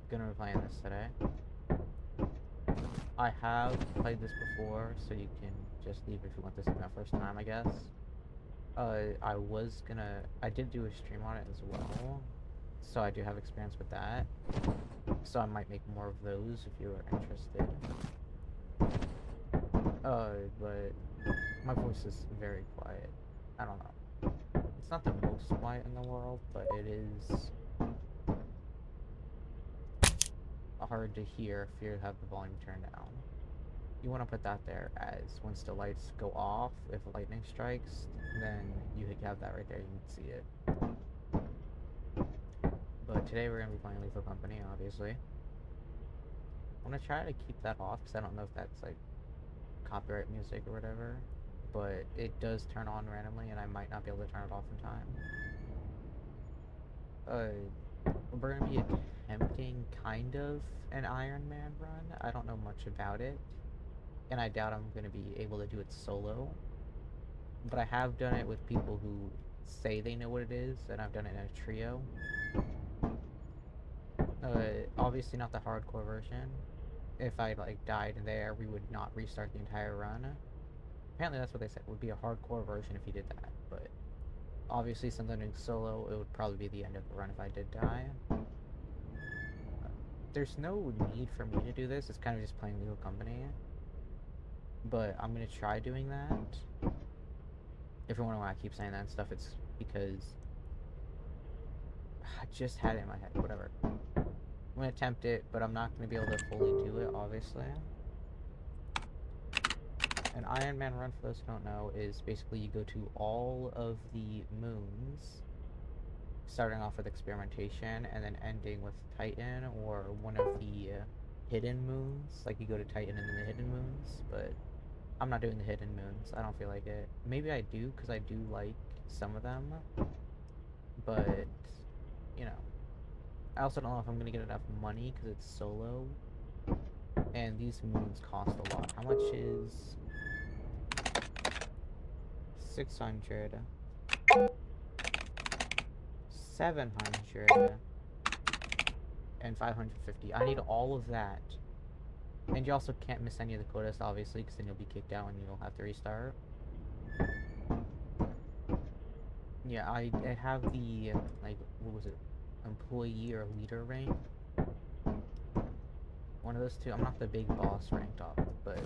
gonna be playing this today. I have played this before, so you can just leave if you want this to be my first time, I guess. I did do a stream on it as well, so I do have experience with that. So I might make more of those if you are interested. But my voice is very quiet. I don't know. It's not the most quiet in the world, but it is hard to hear if you have the volume turned down. You want to put that there as once the lights go off, if lightning strikes, then you have that right there, you can see it. But today we're going to be playing Lethal Company, obviously. I'm going to try to keep that off, because I don't know if that's, like, copyright music or whatever. But it does turn on randomly, and I might not be able to turn it off in time. We're going to be attempting, kind of, an Iron Man run. I don't know much about it. And I doubt I'm going to be able to do it solo. But I have done it with people who say they know what it is, and I've done it in a trio. Obviously not the hardcore version. If I, like, died there, we would not restart the entire run. Apparently that's what they said, would be a hardcore version if you did that, but obviously since I'm doing solo, it would probably be the end of the run if I did die. There's no need for me to do this, it's kind of just playing Lethal Company. But I'm gonna try doing that. If you're wondering why I keep saying that and stuff, it's because I just had it in my head, whatever. I'm gonna attempt it, but I'm not gonna be able to fully do it, obviously. An Iron Man run, for those who don't know, is basically you go to all of the moons, starting off with experimentation, and then ending with Titan, or one of the hidden moons. Like, you go to Titan and then the hidden moons, but I'm not doing the hidden moons. I don't feel like it. Maybe I do, because I do like some of them, but, you know. I also don't know if I'm going to get enough money, because it's solo, and these moons cost a lot. How much is 600, 700, and 550. I need all of that. And you also can't miss any of the quotas, obviously, because then you'll be kicked out and you'll have to restart. Yeah, I have the, like, what was it? Employee or leader rank. One of those two. I'm not the big boss ranked off, but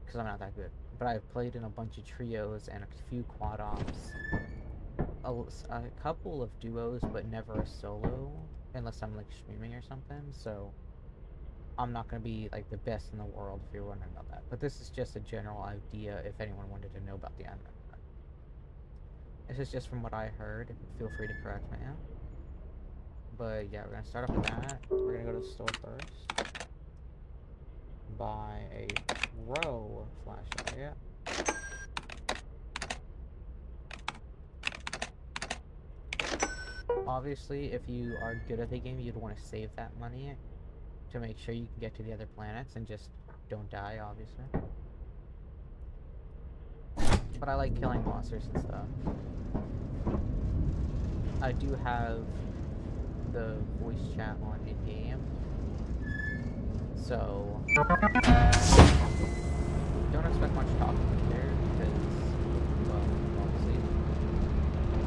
because I'm not that good. But I've played in a bunch of trios and a few quad ops, a couple of duos, but never a solo, unless I'm like streaming or something. So I'm not gonna be like the best in the world if you're wondering about that. But this is just a general idea if anyone wanted to know about the anime. This is just from what I heard. Feel free to correct me. But yeah, we're gonna start off with that. We're gonna go to the store first. Buy a Pro flashlight. Yeah. Obviously, if you are good at the game, you'd want to save that money to make sure you can get to the other planets and just don't die, obviously. But I like killing monsters and stuff. I do have the voice chat on in-game, so don't expect much talking here, because, well, obviously,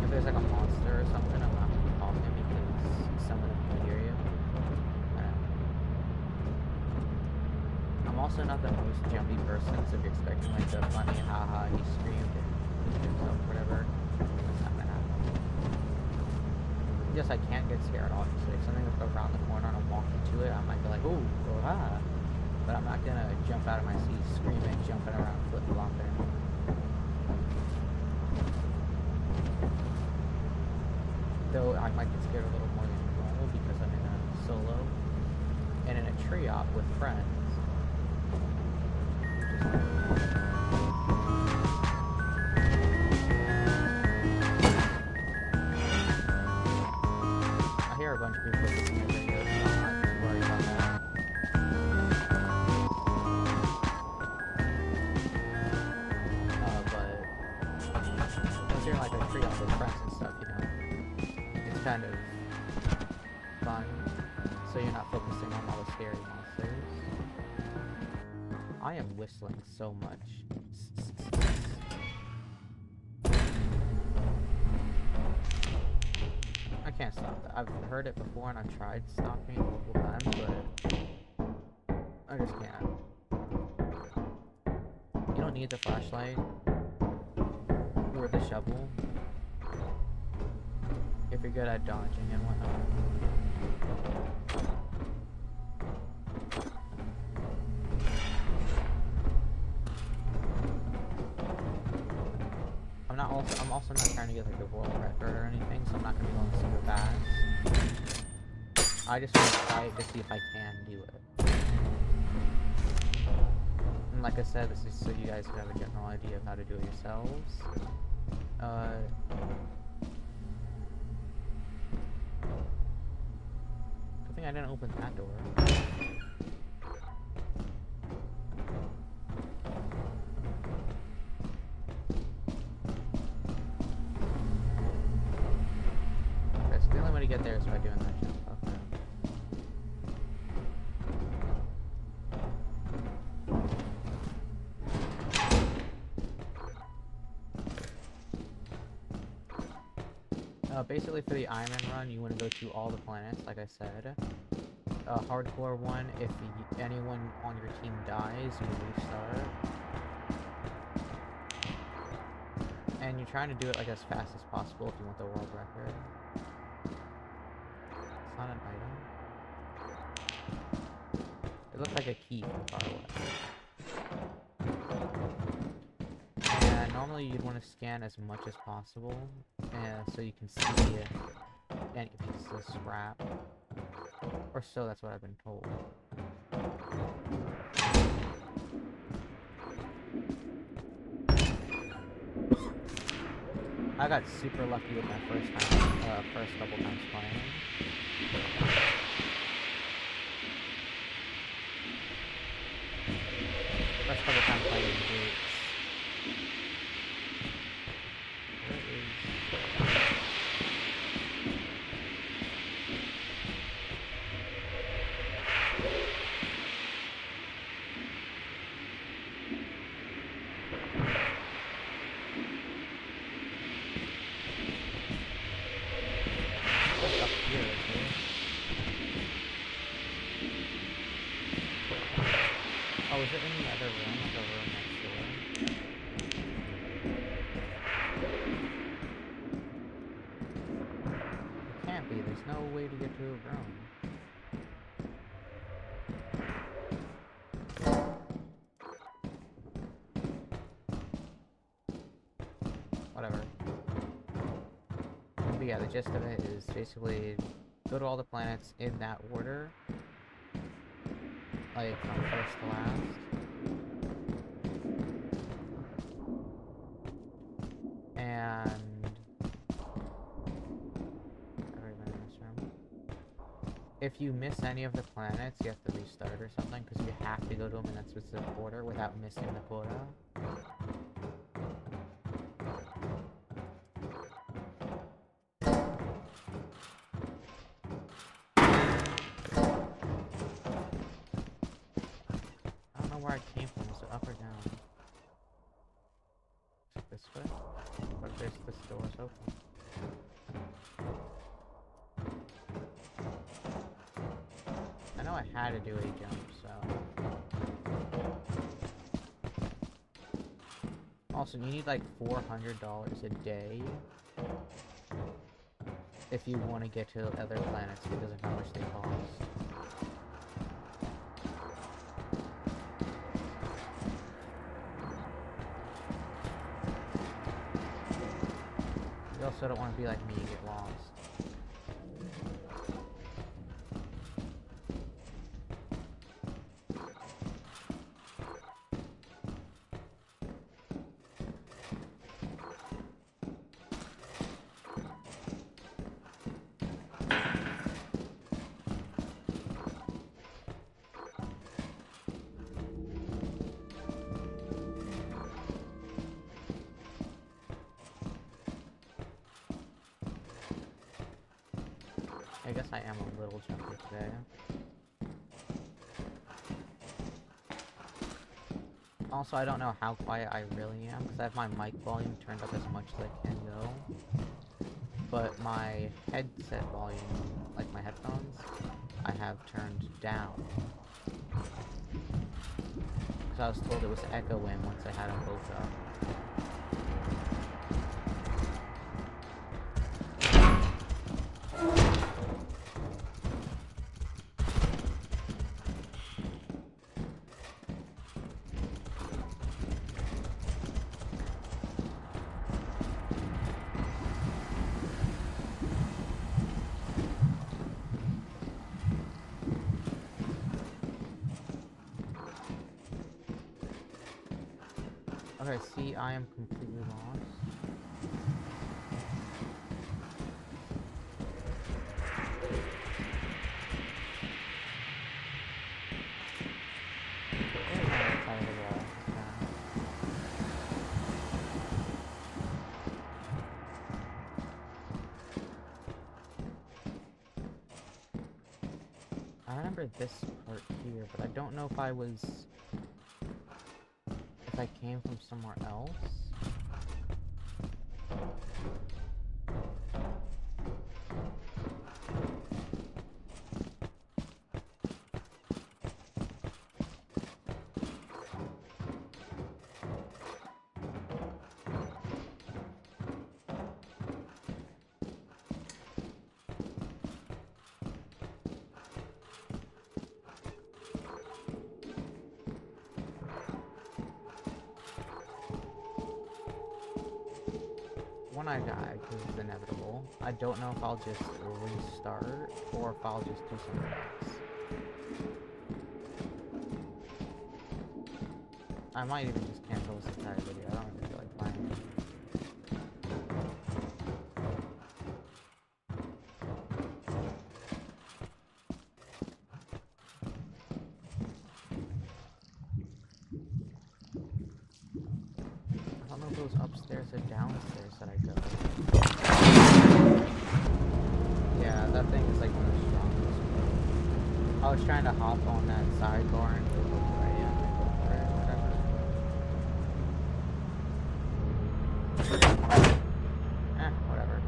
if there's like a monster or something, I'm not going to be talking because some of them can hear you. I'm also not the most jumpy person, so if you're expecting like the funny haha he screamed and himself whatever, that's not gonna happen. Yes, I can get scared, obviously. If something goes around the corner and I'm walking to it, I might be like, ooh, oh, ah. But I'm not gonna jump out of my seat screaming, jumping around, flip-flopping. Though I might get scared a little more than normal because I'm in a solo and in a trio with friends. I hear a bunch of people listening to videos, so I'm not too worried about that. But once you're in like a trio with friends and stuff, you know, it's kind of fun. so you're not focusing on all the scary monsters. I am whistling so much. I can't stop that. I've heard it before and I've tried stopping it multiple times, but I just can't. You don't need the flashlight or the shovel if you're good at dodging and whatnot. I'm also not trying to get like a world record or anything, so I'm not gonna be going super fast. I just want to try it to see if I can do it. And like I said, this is so you guys can have a general idea of how to do it yourselves. Good thing I didn't open that door. The only way to get there is by doing that jump. Okay. Basically for the Iron Man run, you want to go to all the planets, like I said. Hardcore one, if anyone on your team dies, you restart. And you're trying to do it like as fast as possible if you want the world record. It's not an item. It looks like a key from far away. And normally you'd want to scan as much as possible, so you can see any pieces of scrap. Or so that's what I've been told. I got super lucky with my first couple times playing. First couple times playing in groups. Oh, is it in the other room? Like a room next door? It can't be. There's no way to get to a room. Whatever. But yeah, the gist of it is basically go to all the planets in that order. Like, from first to last. And... everybody in this room. If you miss any of the planets, you have to restart or something, because you have to go to them in that specific order without missing the quota. Where I came from, is it up or down? Is it this way? What if this door's open? I know I had to do a jump, so... Also, you need like $400 a day if you want to get to other planets because of how much they cost. You also don't want to be like me and get lost. I guess I am a little jumpy today. Also, I don't know how quiet I really am, because I have my mic volume turned up as much as I can go. But my headset volume, like my headphones, I have turned down. Because I was told it was echoing once I had them both up. Okay, see, I am completely lost. I remember this part here, but I don't know if I came from somewhere else. When I die, because it's inevitable, I don't know if I'll just restart or if I'll just do something else. I might even just cancel this entire video. I don't even feel like playing it. I don't know if it was upstairs or downstairs that I go. Yeah, that thing is like one of the strongest. I was trying to hop on that side door and go for it, yeah, go for it, whatever. Whatever.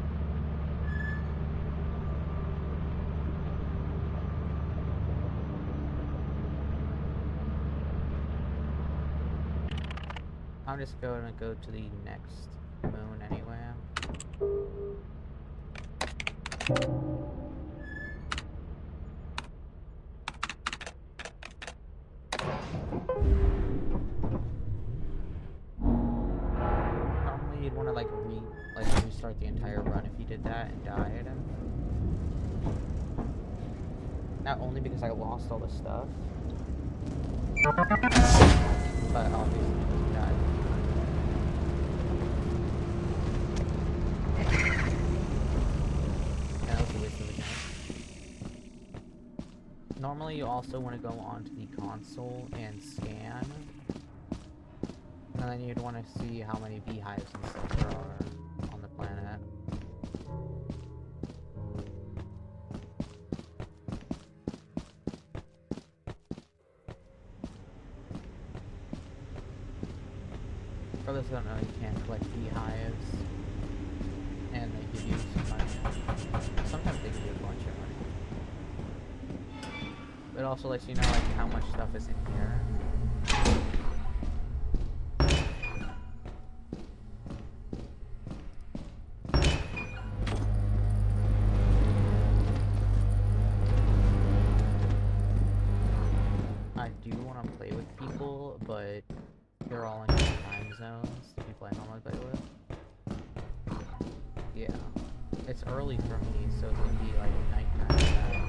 I'm just going to go to the next moon anyway. Normally you'd want to like restart the entire run if you did that and died. Not only because I lost all the stuff, but obviously because you died. Yeah, that was a waste of the time. Normally you also want to go onto the console and scan. And then you'd want to see how many beehives and stuff there are on the planet. For those who don't know, you can collect beehives, and they give you some money. Sometimes they give you a bunch of money. It also lets you know like how much stuff is in here. I do want to play with people, but they're all in different time zones, the people I normally play with. Yeah. It's early for me, so it's gonna be like nighttime now.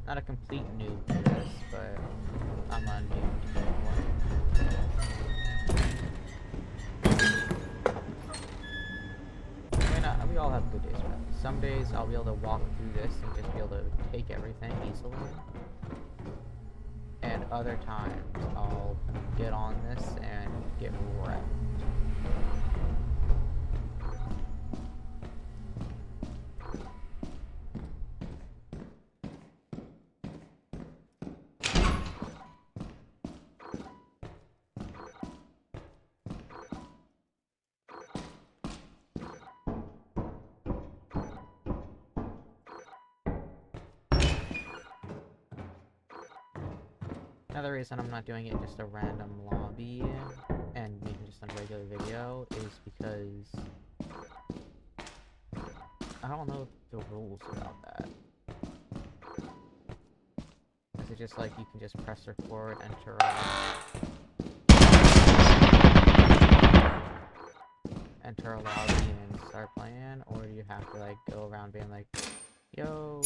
Not a complete noob to this, but I'm a noob to it. I mean, we all have good days, bad days. some days I'll be able to walk through this and just be able to take everything easily. And other times I'll get on this and get wrecked. Another reason I'm not doing it just a random lobby and making just a regular video is because I don't know the rules about that. Is it just like you can just press record, enter a lobby and start playing, or do you have to like go around being like, yo,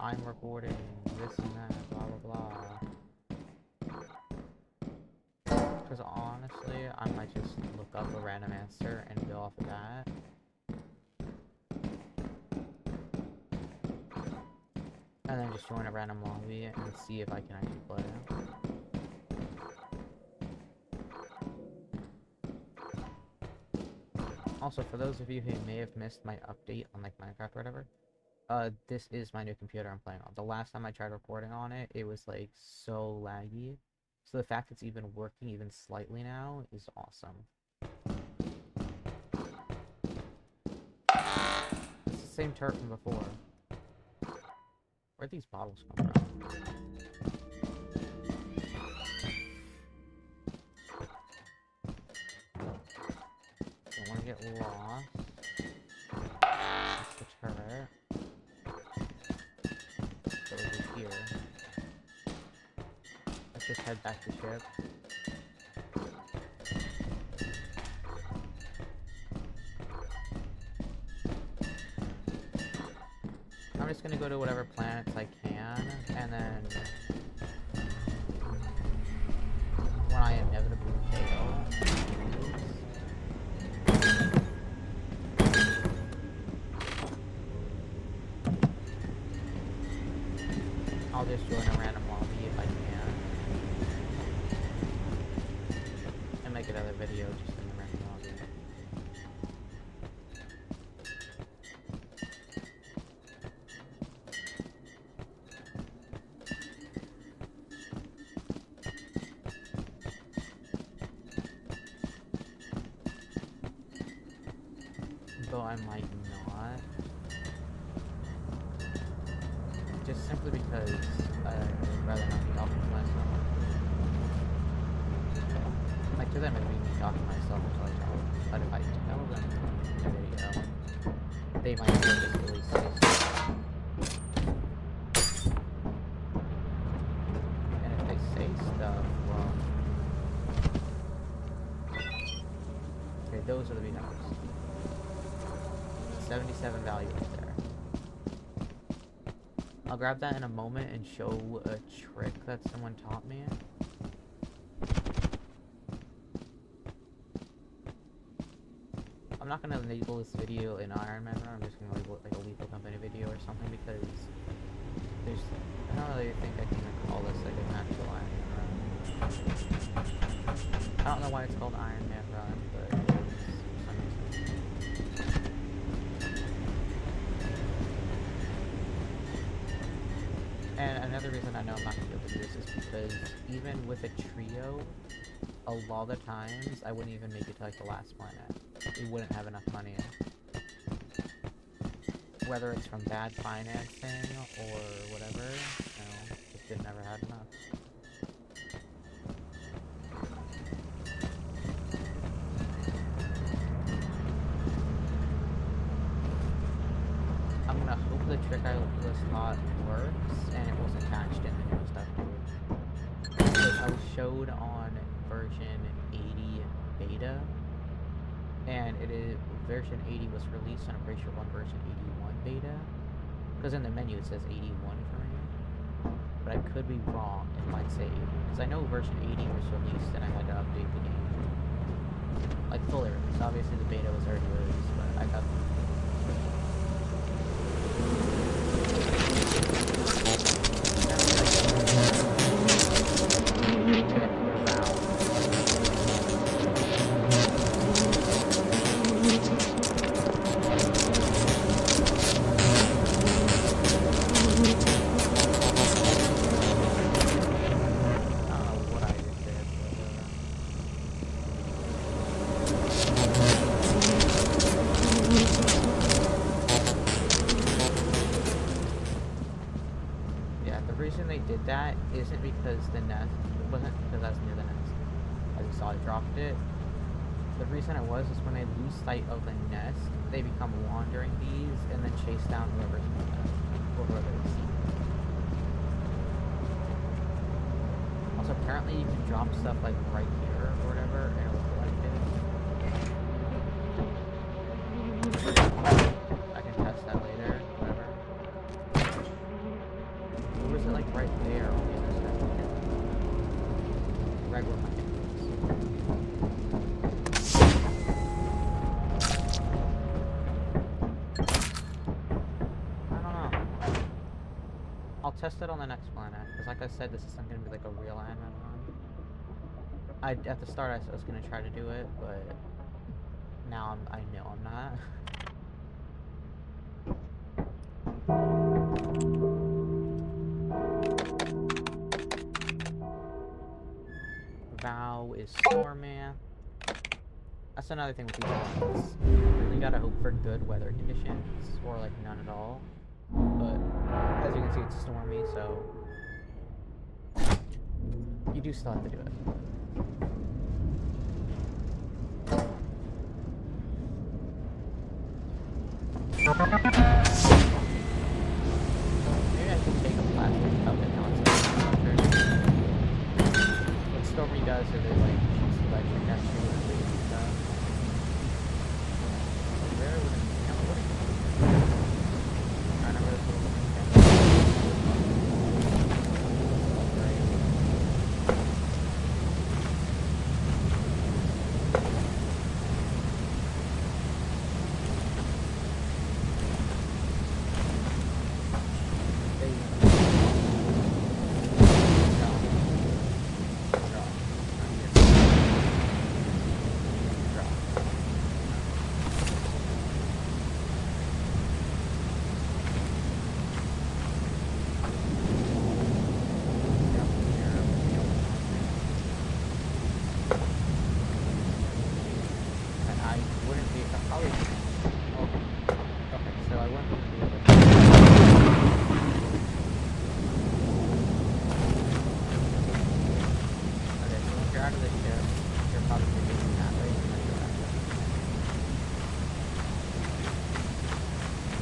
I'm recording this and that, blah blah blah. Because honestly, I might just look up a random answer and go off of that. And then just join a random lobby and see if I can actually play it. Also, for those of you who may have missed my update on like Minecraft or whatever, this is my new computer I'm playing on. The last time I tried recording on it, it was like so laggy. So the fact it's even working even slightly now is awesome. It's the same turret from before. Where'd these bottles come from? Don't want to get lost. That's the turret. So over here. Let's just head back to ship. I'm just gonna go to whatever planets I can, and then when I inevitably fail, I'll just join a random lobby if I can, and make another video just in the random lobby. Though I might not. Just simply because I'd rather not be talking to myself. Like, to them it'd be me talking to myself until I tell them. But if I tell them in a video, they might still just really say stuff. And if they say stuff, well... Okay, those are the big numbers. 77 value right there. I'll grab that in a moment and show a trick that someone taught me. I'm not gonna label this video an Iron Man run, I'm just gonna label it like a Lethal Company video or something because there's... I don't really think I can call this like an actual Iron Man run. I don't know why it's called Iron Man Run, but it is for some reason. And another reason I know I'm not going to be able to do this is because even with a trio, a lot of the times I wouldn't even make it to like the last planet. We wouldn't have enough money. Whether it's from bad financing or whatever, you know, just didn't ever have enough. I'm gonna hope the trick I was taught works and it was attached in the newest update. Because I was showed on version 80 beta, and version 80 was released, and I'm pretty sure on version 81 beta. Because in the menu it says 81 for me, but I could be wrong. It might say 80 because I know version 80 was released and I had to update the game, like fully released. Obviously the beta was already released, but I got. reason they did that isn't because the nest, it wasn't because I was near the nest. I just saw I dropped it. The reason it was is when they lose sight of the nest, they become wandering bees and then chase down whoever's with them, or whoever they see. Also, apparently you can drop stuff like right here or whatever, and it'll collect it. I can test that later, whatever. Or was it like right there on the other side? Right where my hand was. I don't know. I'll test it on the next planet, because like I said, this isn't going to be like a real anime run. At the start I was going to try to do it, but now I know I'm not. Vow is Stormman. That's another thing with these ones. You really gotta hope for good weather conditions, or like none at all. But as you can see, it's stormy, so you do still have to do it. Maybe I should take a plastic cup and now it's what Stormy does is it like shoots electric at you and stuff. So where would it be? I remember this little thing.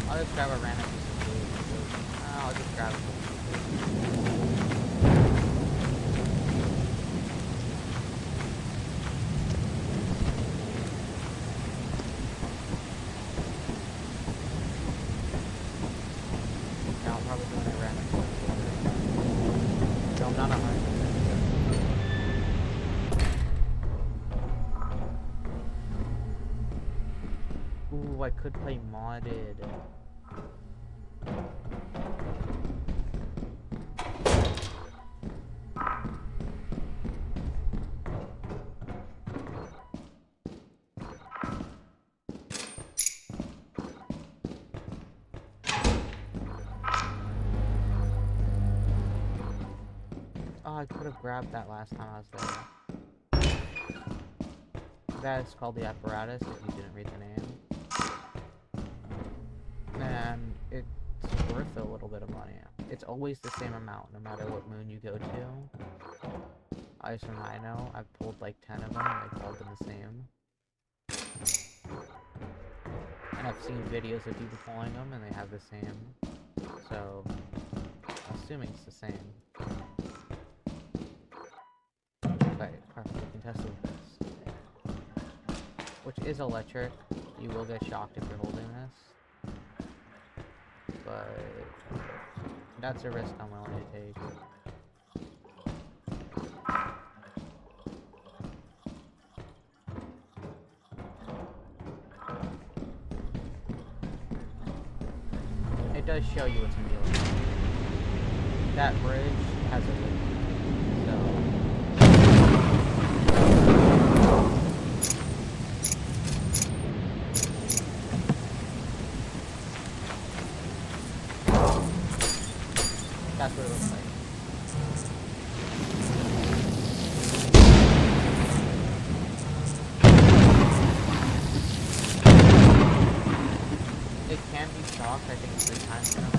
I'll just grab a random piece of food. I'll just grab it. Yeah, I'll probably do it random stuff. So I'm not 100%. Ooh, I could play modded. Oh, I could have grabbed that last time I was there. That is called the apparatus, if you didn't read the name. And it's worth a little bit of money. It's always the same amount, no matter what moon you go to. At least from I know, I've pulled like 10 of them, and they've all been the same. And I've seen videos of people pulling them, and they have the same. So, I'm assuming it's the same. But, perfect, we can test it with this. Which is electric. You will get shocked if you're holding this. But that's a risk I'm willing to take. It does show you what's gonna be like. That bridge has a lid, so that's what it looks like. It can be shocked, I think 3 times in a row.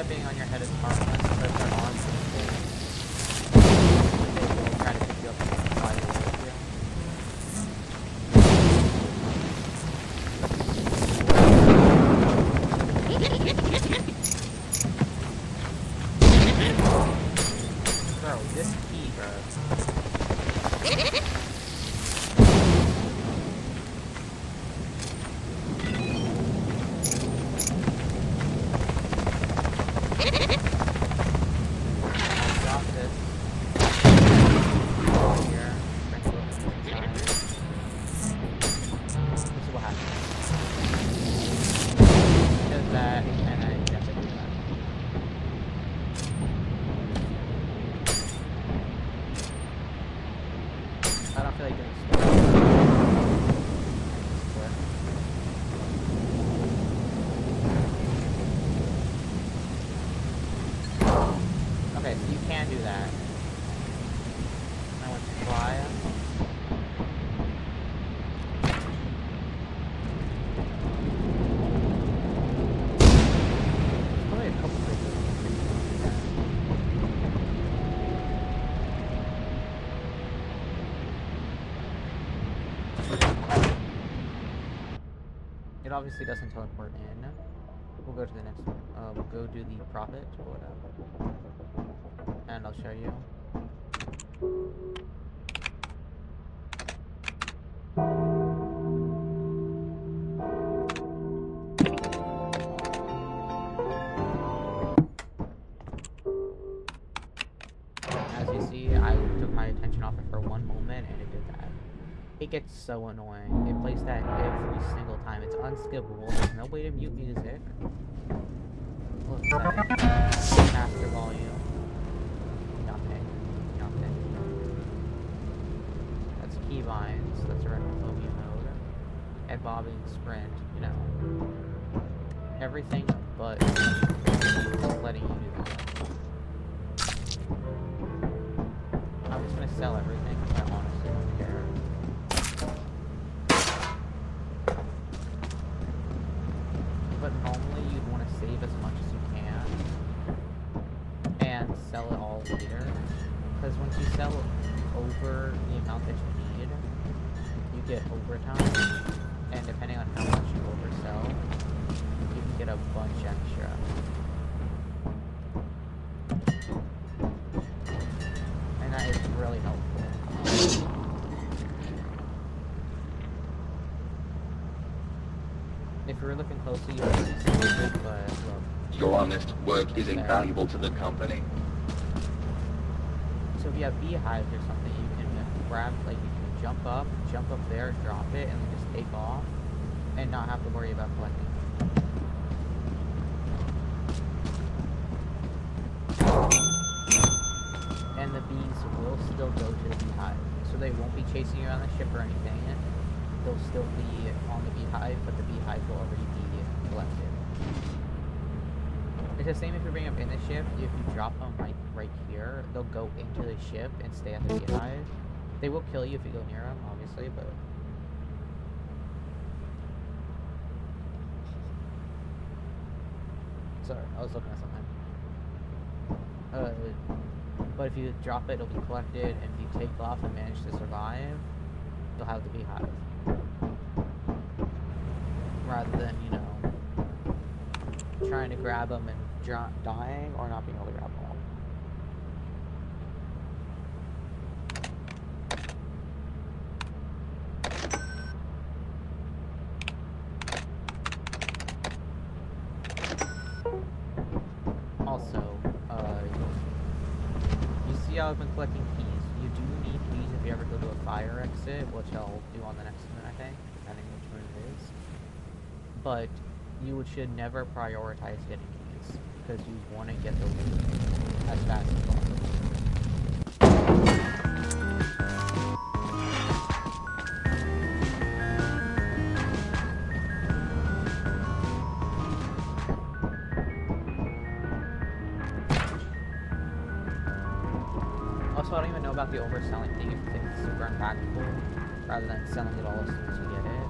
that being on your head is harmless, but if they're armed and they will try to pick you up and fly away with you. Bro, this key, bro. Okay, so you can do that. I want to fly. There's probably a couple places you can do that. It obviously doesn't teleport in. We'll go to the next one. We'll go do the profit or whatever. And I'll show you. As you see, I took my attention off it for one moment and it did that. It gets so annoying. It plays that every single time. It's unskippable. There's no way to mute music. Look, settings. Master volume. Nothing. Nothing. That's keybinds. That's arachnophobia mode. Head bobbing, sprint, you know. Everything but letting you do that. I'm just gonna sell everything because I honestly don't care. But normally you'd want to save as much as you can and sell it all later, because once you sell over the amount that you need, you get overtime, and depending on how much you oversell, you can get a bunch extra. And that is really helpful. If you're looking closely, you'll see it, but look. Your honest work is invaluable to the company. So if you have beehives or something, you can grab, like, you can jump up there, drop it, and then just take off, and not have to worry about collecting. And the bees will still go to the beehive, so they won't be chasing you around the ship or anything. They'll still be on the beehive, but the beehive will already be collected. It's the same if you bring them in the ship. If you drop them right here, they'll go into the ship and stay at the beehive. They will kill you if you go near them, obviously, but... Sorry, I was looking at something. But if you drop it, it'll be collected, and if you take off and manage to survive, you'll have the beehive. Rather than, you know, trying to grab them and dying, or not being able to grab them all. Also, you see how I've been collecting keys. You do need keys if you ever go to a fire exit, which I'll do on the next one, I think, depending which one it is. But you should never prioritize getting keys, because you want to get the loot as fast as possible. Also, I don't even know about the overselling thing, if you think it's super impactful, rather than selling it all as soon as you get it.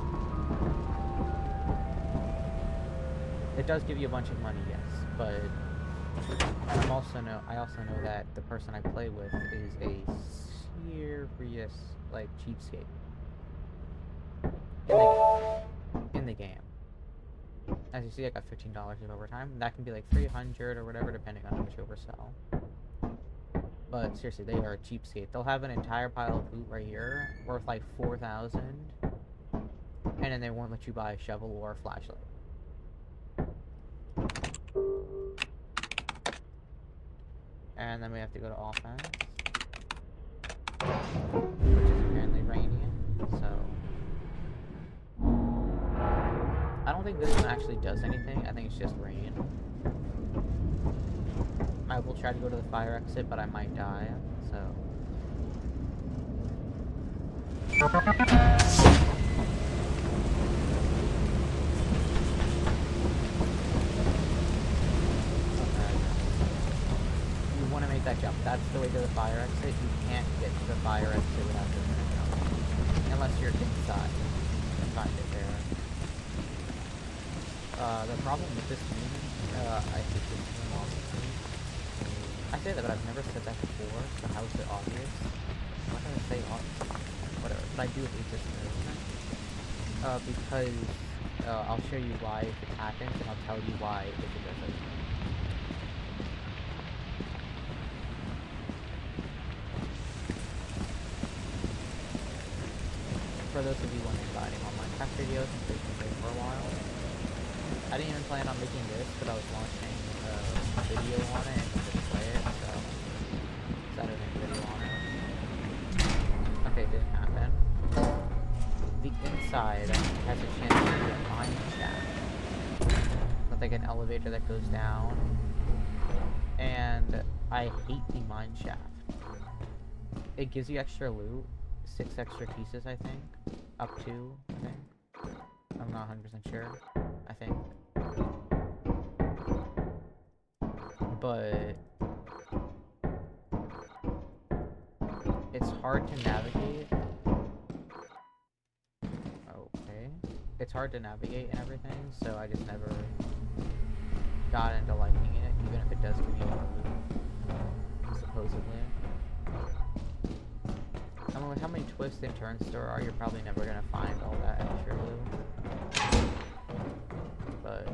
It does give you a bunch of money, yes, but And I also know that the person I play with is a serious, like, cheapskate. In the game. As you see, I got $15 of overtime. That can be like 300 or whatever, depending on how much you oversell. But seriously, they are a cheapskate. They'll have an entire pile of loot right here, worth like 4,000, and then they won't let you buy a shovel or a flashlight. And then we have to go to offense, which is apparently rainy, so I don't think this one actually does anything. I think it's just rain. I will try to go to the fire exit, but I might die, so... You want to make that jump. That's the way to the fire exit. You can't get to the fire exit without doing a jump. Unless you're inside. You find it there. The problem with this meme, I hate this meme, obviously. I say that, but I've never said that before, so how is it obvious? I'm not gonna say obvious. Whatever, but I do hate this move. Because, I'll show you why if it happens, and I'll tell you why if it doesn't. For those of you wondering about any more Minecraft videos, and they've been great for a while. I didn't even plan on making this, but I was launching a video on it and wanted to play it, so decided to make a video on it. Okay, it didn't happen. The inside has a chance to be a mine shaft. With like an elevator that goes down. And I hate the mine shaft. It gives you extra loot. 6 extra pieces, I think. Up to, I think. I'm not 100% sure. I think. But it's hard to navigate. Okay. It's hard to navigate and everything, so I just never got into liking it, even if it does give you more loot, supposedly. I mean, with how many twists and turns there are, you're probably never gonna find all that extra loot. But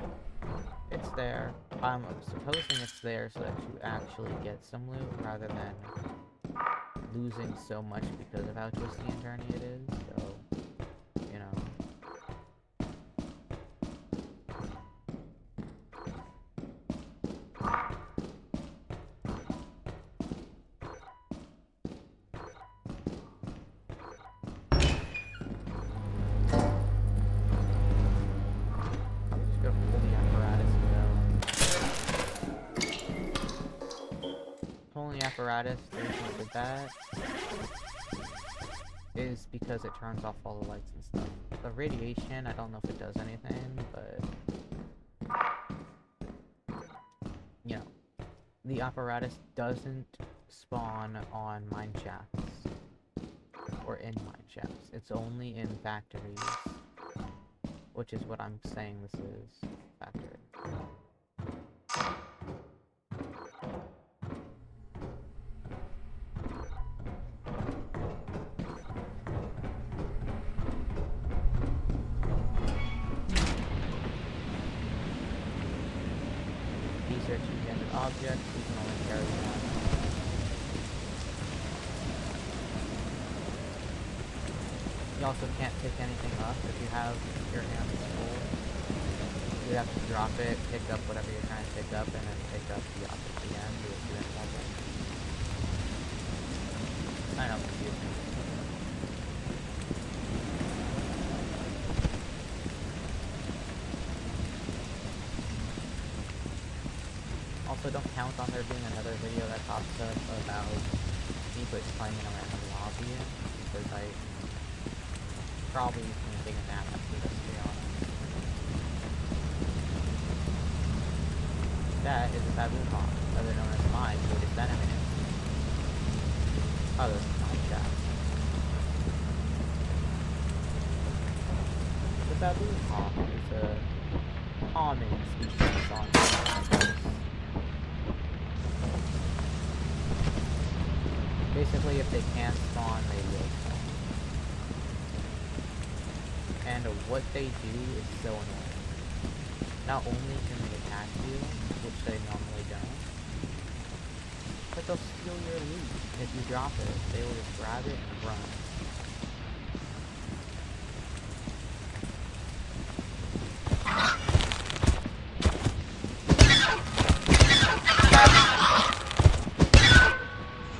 it's there. I'm supposing it's there so that you actually get some loot rather than losing so much because of how twisty and turny it is. So, you know. Apparatus, the reason I did that is because it turns off all the lights and stuff. The radiation, I don't know if it does anything, but you know, the apparatus doesn't spawn on mine shafts or in mine shafts. It's only in factories, which is what I'm saying this is. Factory. These are two-handed objects, you can only carry one. You also can't pick anything up if you have your hands full. You have to drop it, pick up whatever you're trying to pick up, and then pick up the object again, do it again. I know, confusing. Also, don't count on there being another video that pops up about me playing in a random lobby, because I probably gonna take a nap after this, to be honest. That is a baboon hawk, other known as my latest enemy. Oh, this is mine shaft. The baboon hawk is a common species on campus. Basically, if they can't spawn, they will spawn. And what they do is so annoying. Not only can they attack you, which they normally don't, but they'll steal your loot. If you drop it, they will just grab it and run.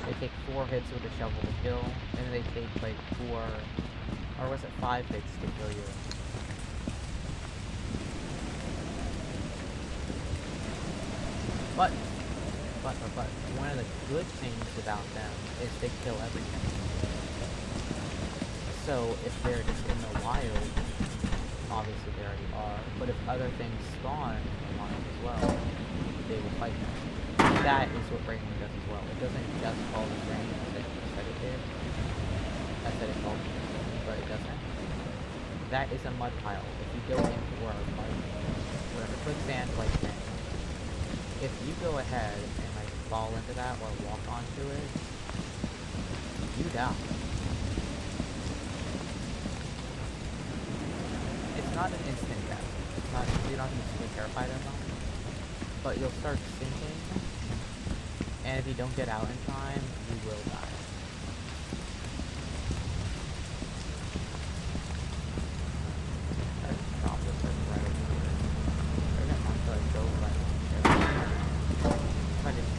They take 4 hits with a shovel to kill, and they take like 4, or was it 5 hits to kill you? But one of the good things about them is they kill everything. So if they're just in the wild, obviously they already are, but if other things spawn in the wild as well, they will fight them. That is what Breaking does as well. It doesn't just follow the rain as I said it did. I said it followed the rain, but it doesn't. That is a mud pile. If you go into or mud, whatever, quicksand like thing, if you go ahead and like fall into that or walk onto it, you die. It's not an instant death. It's not, you don't need to be terrified of them, but you'll start sinking, and if you don't get out in time, you will die. I just dropped this like right over here. I didn't want to like go right on here. I just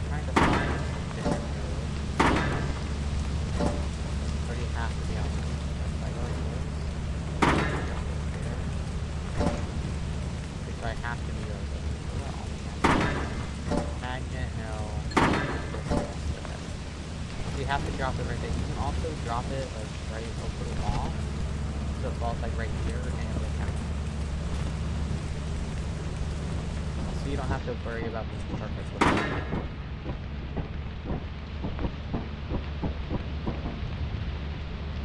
trying to find different roads. Already have to be on this. Like oh this. So I have to be over there. Magnet, no. So you have to drop it right there. You can also drop it like right over the wall. So it falls like right here and it will count. So you don't have to worry about being perfect with it.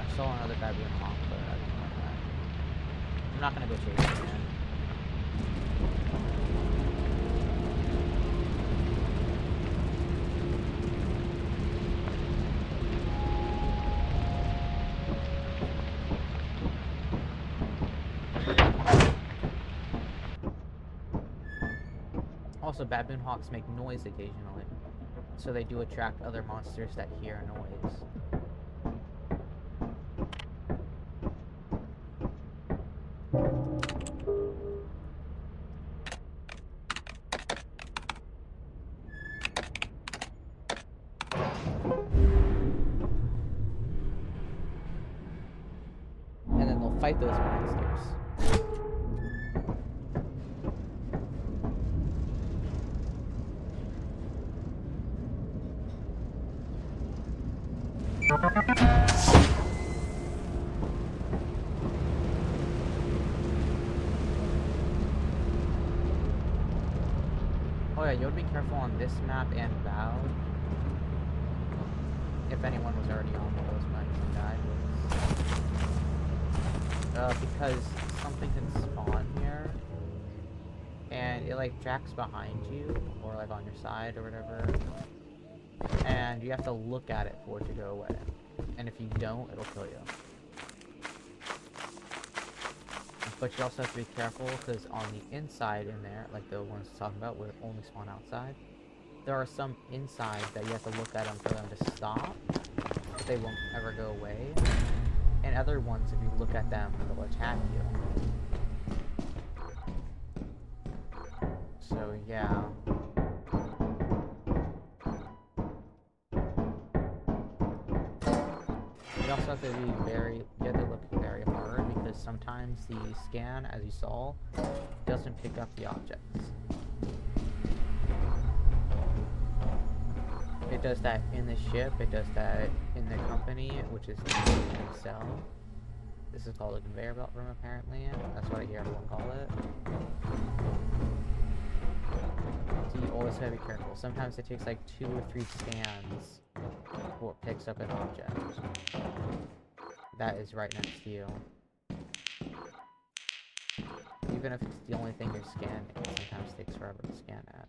I saw another baboon hawk, but I don't know about that. I'm not gonna go chase it again. Also, baboon hawks make noise occasionally, so they do attract other monsters that hear noise. And then they'll fight those monsters. Oh yeah, you would be careful on this map and Vowed. If anyone was already on those maps and died. Because something can spawn here. And it like jacks behind you, or like on your side or whatever. And you have to look at it for it to go away. And if you don't, it'll kill you. But you also have to be careful, because on the inside in there, like the ones we're talking about, would only spawn outside. There are some inside that you have to look at them for them to stop. They won't ever go away. And other ones, if you look at them, they'll attack you. So, yeah. You also have to be you have to look very hard, because sometimes the scan, as you saw, doesn't pick up the objects. It does that in the ship, it does that in the company, which is the cell. This is called a conveyor belt room, apparently. That's what I hear everyone call it. So you always gotta be careful. Sometimes it takes like 2 or 3 scans before it picks up an object that is right next to you. Even if it's the only thing you're scanning, it sometimes takes forever to scan at.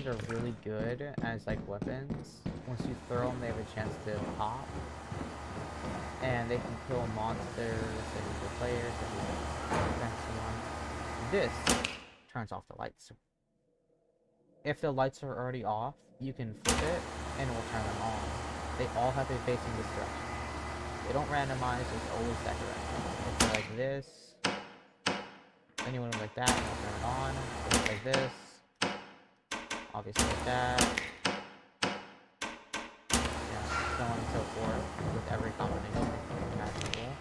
things are really good as like weapons. Once you throw them, they have a chance to pop. And they can kill monsters, they can kill players, they can kill defense one. This turns off the lights. If the lights are already off, you can flip it and it will turn them on. They all have to be facing this direction. They don't randomize, it's always that direction. If they're like this, then you want them like that, and I'll turn it on. If it's like this, obviously like that. Yeah, so on and so forth with every combination imaginable.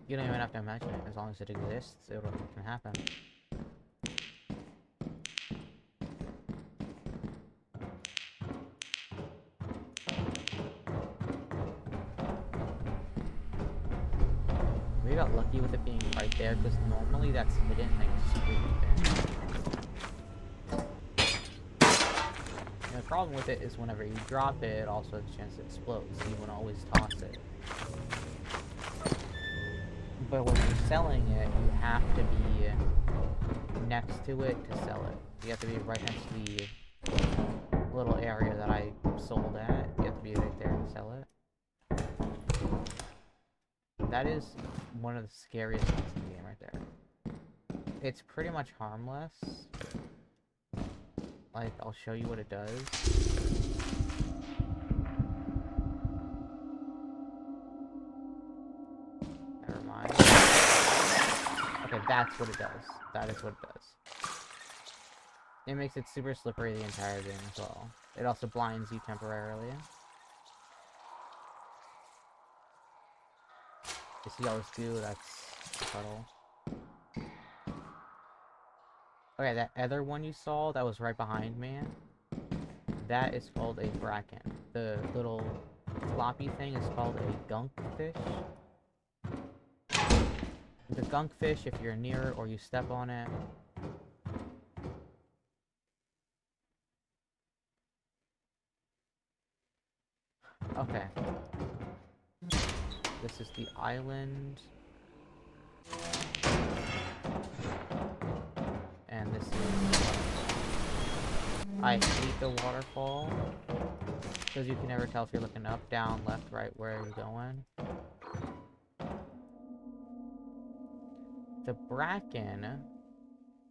You don't even have to imagine it. As long as it exists, it can happen. We got lucky with it being right there, because normally that's hidden like super deep in. And the problem with it is whenever you drop it, it also has a chance to explode, so you want to always toss it. But when you're selling it, you have to be next to it to sell it. You have to be right next to the little area that I sold at. You have to be right there to sell it. That is one of the scariest things in the game right there. It's pretty much harmless. Like, I'll show you what it does. Never mind. Okay, that's what it does. That is what it does. It makes it super slippery the entire game as well. It also blinds you temporarily. You see all this goo, that's subtle. Okay, that other one you saw that was right behind me, that is called a bracken. The little floppy thing is called a gunk fish. The gunk fish, if you're near it or you step on it, okay. This is the island. And this is... I hate the waterfall. Because you can never tell if you're looking up, down, left, right, where you're going. The bracken,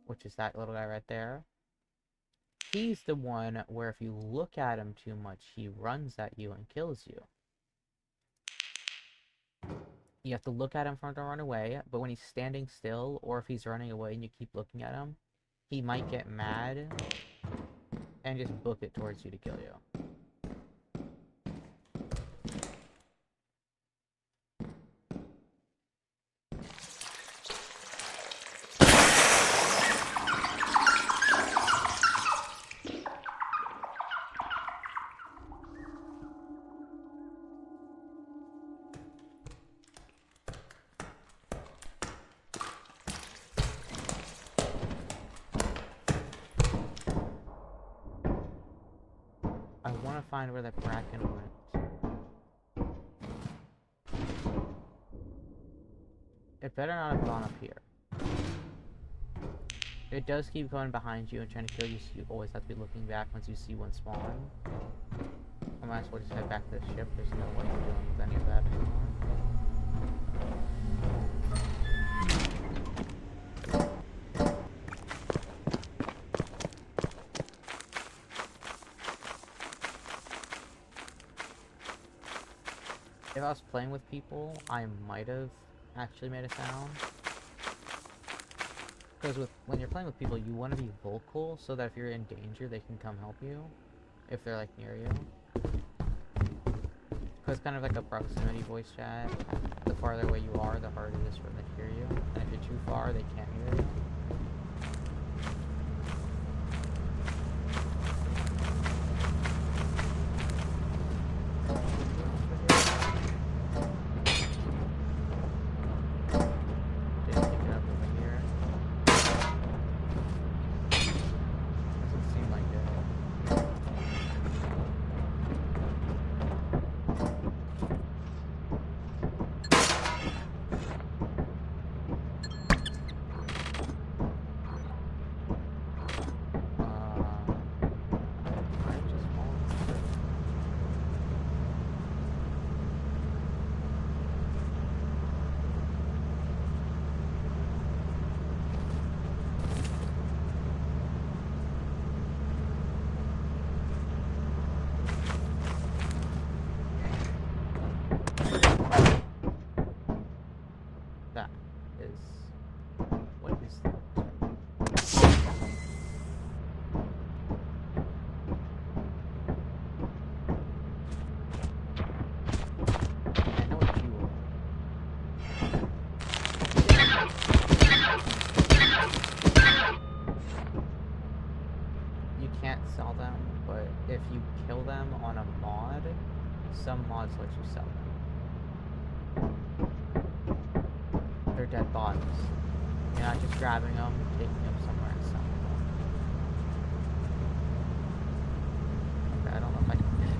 which is that little guy right there, he's the one where if you look at him too much, he runs at you and kills you. You have to look at him for him to run away, but when he's standing still, or if he's running away and you keep looking at him, he might get mad and just book it towards you to kill you. I want to find where that bracken went. It better not have gone up here. It does keep going behind you and trying to kill you, so you always have to be looking back once you see one spawn. I might as well just head back to the ship. There's no way you're dealing with any of that anymore. If I was playing with people, I might have actually made a sound. Because when you're playing with people, you want to be vocal so that if you're in danger, they can come help you. If they're like near you. Because it's kind of like a proximity voice chat. The farther away you are, the harder it is for them to hear you. And if you're too far, they can't hear you. you can't sell them, but if you kill them on a mod, some mods let you sell them. They're dead bodies. You're not just grabbing them, taking them somewhere and selling them. Okay, I don't know if I can get it.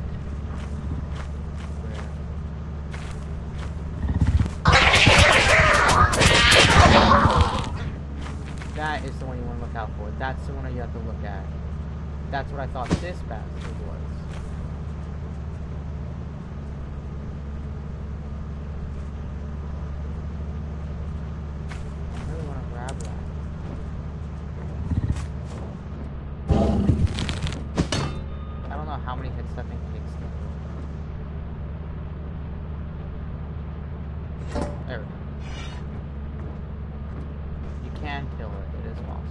That is the one you want to look out for. That's the one you have to look at. That's what I thought this bastard was. I really want to grab that. I don't know how many hits that thing takes. There we go. You can kill it. It is possible.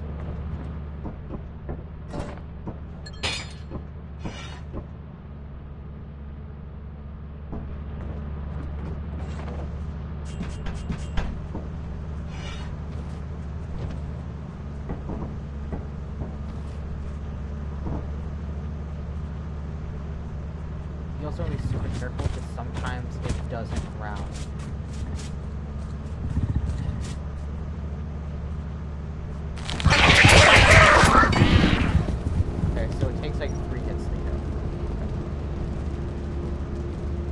You also want to be super careful because sometimes it doesn't ground. Okay, so it takes like 3 hits to hit.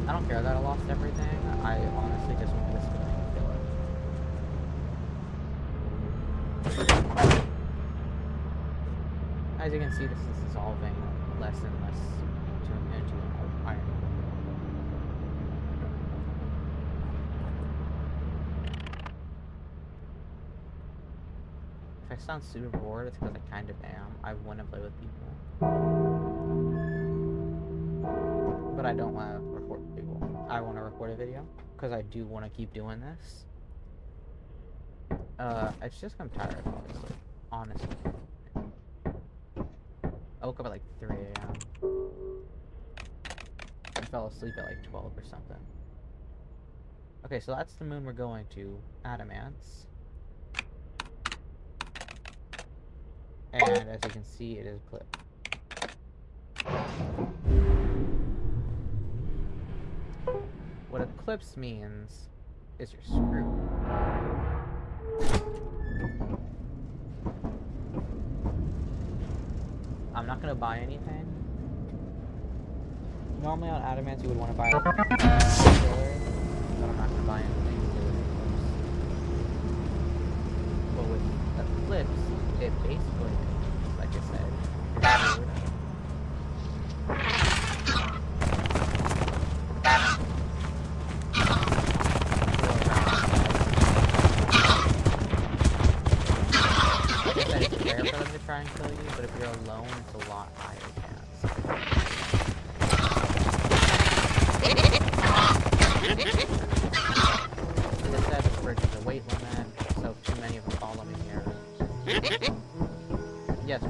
I don't care that I lost everything. I honestly just want this guy to kill it. As you can see, this is dissolving less and less into iron. If I sound super bored, it's because I kind of am. I want to play with people. But I don't want to record people. I want to record a video because I do want to keep doing this. It's just I'm tired, honestly. I woke up at like 3 a.m. I fell asleep at like 12 or something. Okay, so that's the moon we're going to, Adamance. And as you can see, it is clipped. What eclipse means is you're screwed. I'm not gonna buy anything. Normally on Adamance you would want to buy like a killer, but I'm not gonna buy anything to do with Eclipse. But with Eclipse, it basically, like I said, is weird. Try and kill you, but if you're alone, it's a lot higher chance. As I said, this bridge is a weight limit, so if too many of them follow me here. Yes,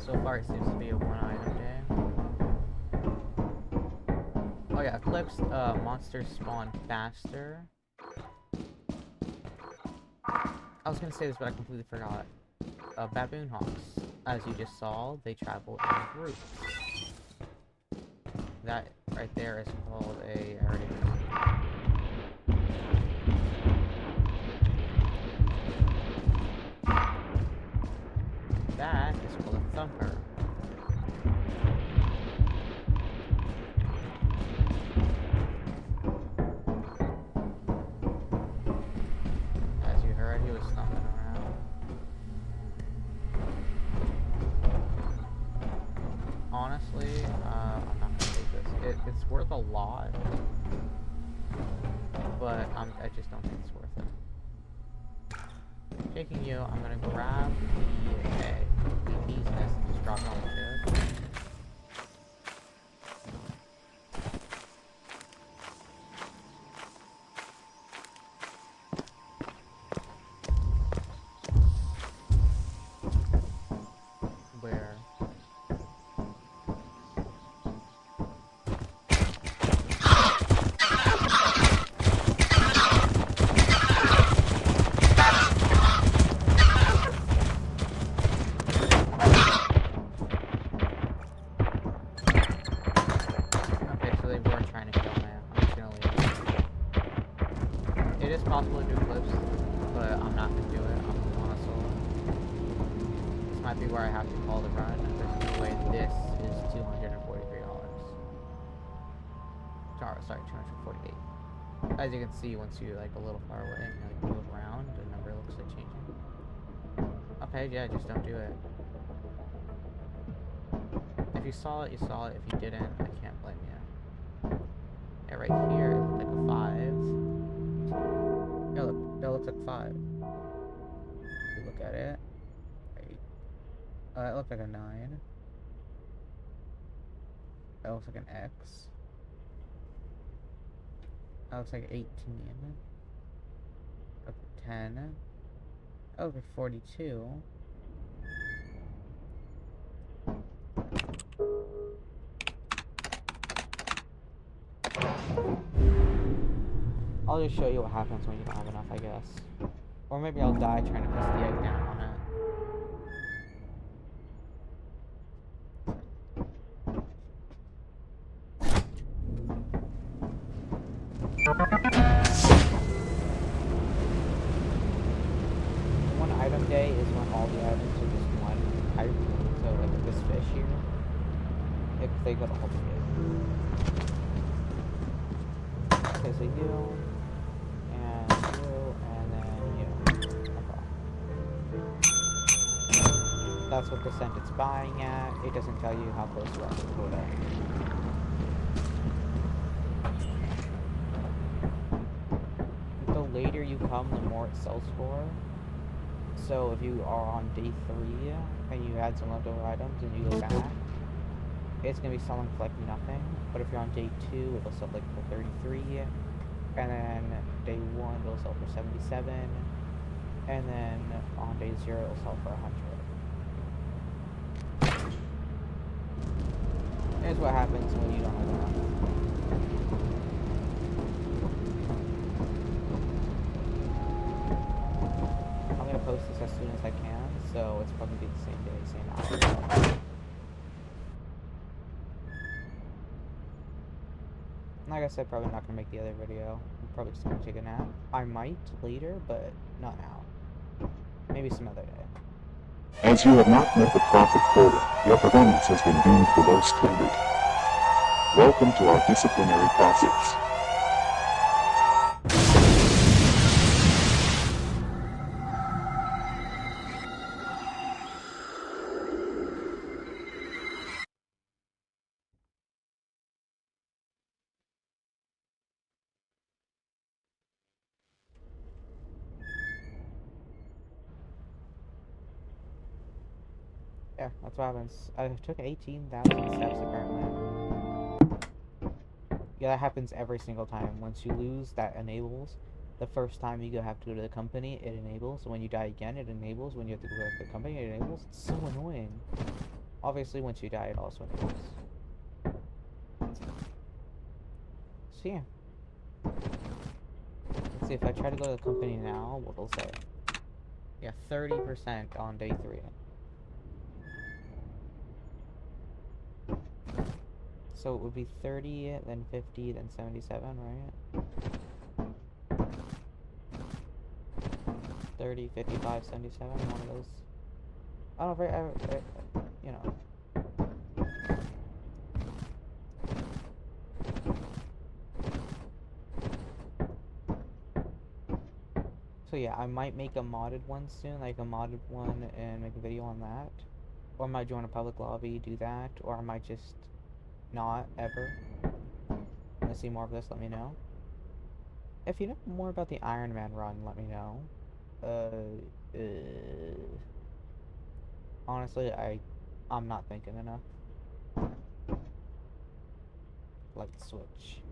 so far it seems to be a one-item day. Oh yeah, Eclipse monsters spawn faster. I was gonna say this, but I completely forgot. Baboon hawks, as you just saw, they travel in groups. That right there is called a... I already know. That is called a thumper. As you heard, he was thumping around. Honestly, I'm not gonna take this. It's worth a lot, but I just don't think it's worth it. taking you, I'm gonna grab the egg, the bee's nest, and just drop it on the ship. Where? Okay, so they weren't trying to kill me. I'm just gonna leave. It is possible to do clips, but I'm not gonna do it. I'm on a solo. This might be where I have to call the run. There's no way this is $243. Sorry, 248. As you can see, once you're like a little far away and you like move around, the number looks like changing. Okay, yeah, just don't do it. If you saw it, you saw it. If you didn't, I can't blame you. Yeah, right here, it looked like a 5. Yeah, look, that looks like 5. If you look at it. Right. That looks like a 9. That looks like an X. That looks like 18. That looks like 10. That looks like 42. I'll just show you what happens when you don't have enough, I guess. Or maybe I'll die trying to place the egg down on it. One item day is when all the items are just one type. So like this fish here, if they go to hold it. Okay, so you, and then you. Okay. That's what percent it's buying at. It doesn't tell you how close you are to the quota. The later you come, the more it sells for. So if you are on day 3 and you had some leftover items and you go back, it's gonna be selling for like nothing. But if you're on day 2, it'll sell like for 33, and then day 1 it'll sell for 77, and then on day 0 it'll sell for 100. Here's what happens when you don't have enough. I'm gonna post this as soon as I can, so it's probably be the same day, same hour. Like I said, probably not gonna make the other video. I'm probably just gonna take a nap. I might later, but not now. Maybe some other day. As you have not met the profit quota, your performance has been deemed below standard. Welcome to our disciplinary process. Yeah, that's what happens. I took 18,000 steps apparently. Yeah, that happens every single time. Once you lose, that enables. The first time you have to go to the company, it enables. When you die again, it enables. When you have to go back to the company, it enables. It's so annoying. Obviously, once you die, it also enables. So yeah. Let's see, if I try to go to the company now, what it'll say. Yeah, 30% on day 3. So it would be 30, then 50, then 77, right? 30, 55, 77, one of those. I don't know, you know. So yeah, I might make a modded one soon, like a modded one, and make a video on that. Or I might join a public lobby, do that, or I might just not ever. Want to see more of this, let me know. If you know more about the Iron Man run, let me know. Uh, honestly, I'm not thinking enough. Let's switch.